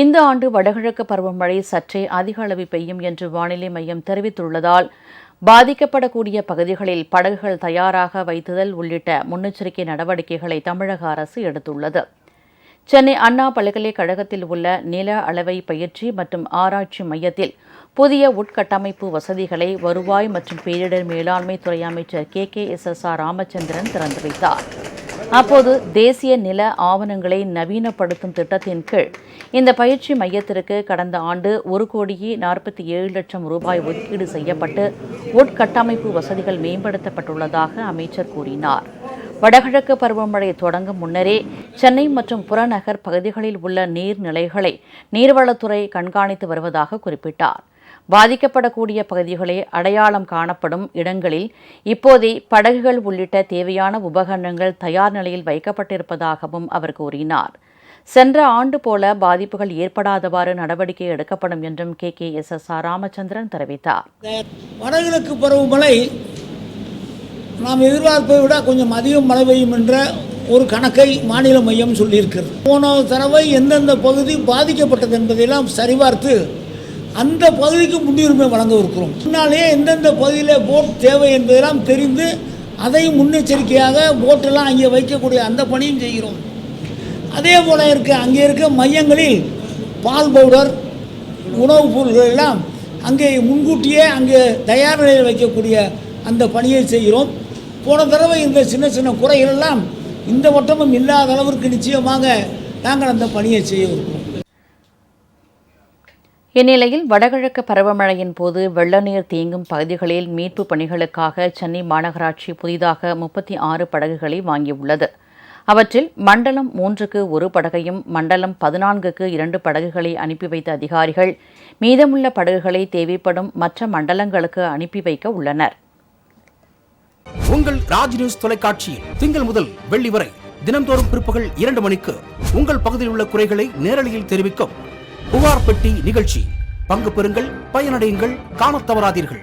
இந்த ஆண்டு வடகிழக்கு பருவமழை சற்றே அதிக அளவு பெய்யும் என்று வானிலை மையம் தெரிவித்துள்ளதால் பாதிக்கப்படக்கூடிய பகுதிகளில் படகுகள் தயாராக வைத்துதல் உள்ளிட்ட முன்னெச்சரிக்கை நடவடிக்கைகளை தமிழக அரசு எடுத்துள்ளது. சென்னை அண்ணா பல்கலைக்கழகத்தில் உள்ள நில அளவை பயிற்சி மற்றும் ஆராய்ச்சி மையத்தில் புதிய உட்கட்டமைப்பு வசதிகளை வருவாய் மற்றும் பேரிடர் மேலாண்மை துறை அமைச்சர் KKSSR ராமச்சந்திரன் திறந்து வைத்தார். அப்போது தேசிய நில ஆவணங்களை நவீனப்படுத்தும் திட்டத்தின் கீழ் இந்த பயிற்சி மையத்திற்கு கடந்த ஆண்டு 1,47,00,000 ரூபாய் ஒதுக்கீடு செய்யப்பட்டு உட்கட்டமைப்பு வசதிகள் மேம்படுத்தப்பட்டுள்ளதாக அமைச்சர் கூறினார். வடகிழக்கு பருவமழை தொடங்கும் முன்னரே சென்னை மற்றும் புறநகர் பகுதிகளில் உள்ள நீர்நிலைகளை நீர்வளத்துறை கண்காணித்து வருவதாக குறிப்பிட்டார். பாதிக்கப்படக்கூடிய பகுதிகளே அடையாளம் காணப்படும் இடங்களில் இப்போதே படகுகள் உள்ளிட்ட தேவையான உபகரணங்கள் தயார் நிலையில் வைக்கப்பட்டிருப்பதாகவும் அவர் கூறினார். சென்ற ஆண்டு போல பாதிப்புகள் ஏற்படாதவாறு நடவடிக்கை எடுக்கப்படும் என்றும் KKSSR ராமச்சந்திரன் தெரிவித்தார். வடகிழக்கு பருவமழை நாம் எதிர்பார்ப்பதை விட கொஞ்சம் அதிகம் மழை பெய்யும் என்ற ஒரு கணக்கை மாநில மையம் சொல்லியிருக்கிறது. போன தடவை எந்தெந்த பகுதி பாதிக்கப்பட்டது என்பதையெல்லாம் சரிபார்த்து அந்த பகுதிக்கு முன்னுரிமை வழங்க இருக்கிறோம். முன்னாலேயே எந்தெந்த பகுதியில் போட் தேவை என்பதெல்லாம் தெரிந்து அதையும் முன்னெச்சரிக்கையாக போட்டெல்லாம் அங்கே வைக்கக்கூடிய அந்த பணியும் செய்கிறோம். அதே போல் அங்கே இருக்க மையங்களில் பால் பவுடர் உணவுப் பொருட்கள் எல்லாம் அங்கே முன்கூட்டியே அங்கே தயார் நிலையில் வைக்கக்கூடிய அந்த பணியை செய்கிறோம். போன தடவை இந்த சின்ன சின்ன குறைகள் எல்லாம் இந்த வட்டமும் இல்லாத அளவிற்கு நிச்சயமாக நாங்கள் அந்த பணியை செய்ய இருக்கிறோம். இந்நிலையில் வடகிழக்கு பருவமழையின் போது வெள்ள நீர் தேங்கும் பகுதிகளில் மீட்பு பணிகளுக்காக சென்னை மாநகராட்சி புதிதாக 36 படகுகளை வாங்கியுள்ளது. அவற்றில் மண்டலம் 3க்கு 1 படகையும் மண்டலம் 14க்கு 2 படகுகளை அனுப்பி வைத்த அதிகாரிகள் மீதமுள்ள படகுகளை தேவைப்படும் மற்ற மண்டலங்களுக்கு அனுப்பி வைக்க உள்ளனர். உங்கள் ராஜ் நியூஸ் தொலைக்காட்சியில் திங்கள் முதல் வெள்ளி வரை தினந்தோறும் பிற்பகல் 2 மணிக்கு உங்கள் பகுதியில் உள்ள குறைகளை நேரலையில் தெரிவிக்கும் புகார் பெட்டி நிகழ்ச்சி. பங்கு பெறுங்கள், பயனடையுங்கள், காணத் தவறாதீர்கள்.